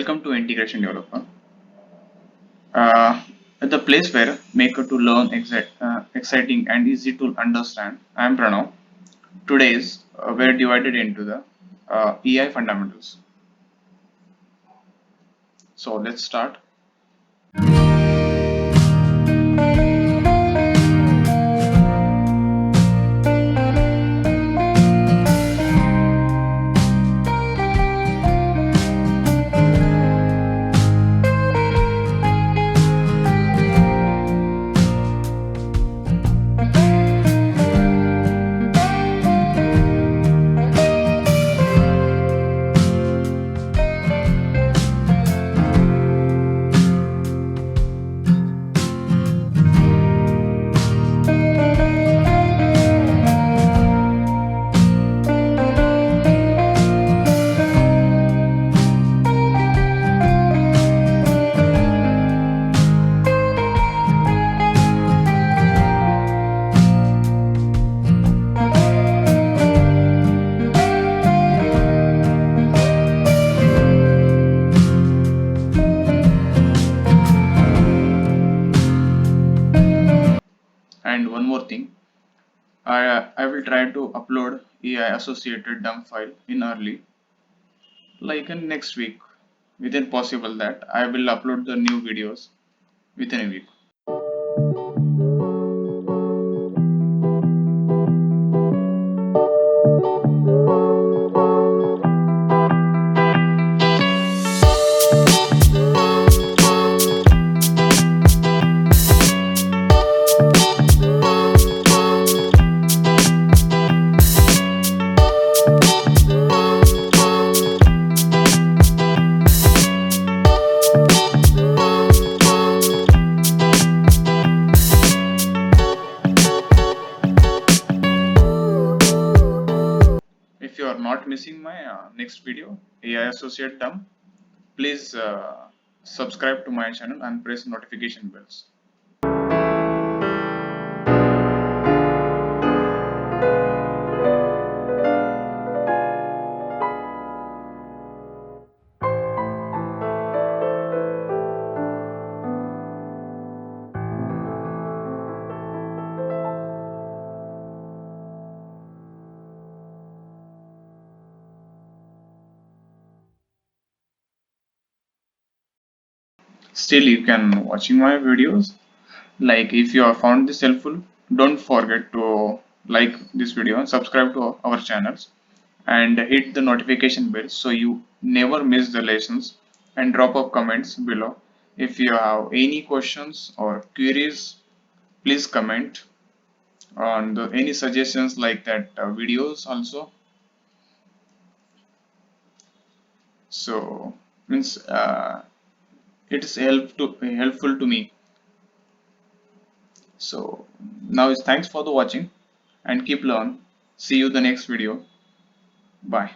Welcome to Integration Developer, uh, the place where make to learn exciting and easy to understand. I am Pranav. Today's we're divided into the EI fundamentals. So let's start. And one more thing, I will try to upload EI associated dump file in early, like in next week, within possible that I will upload the new videos within a week. If you are not missing my next video, AI associate dump, please subscribe to my channel and press notification bells. Still, you can watching my videos. Like if you have found this helpful, don't forget to like this video and subscribe to our channels and hit the notification bell so you never miss the lessons, and drop up comments below. If you have any questions or queries, please comment on any suggestions like that videos also. So means it is helpful to me. So now is thanks for the watching and keep learn. See you the next video. Bye.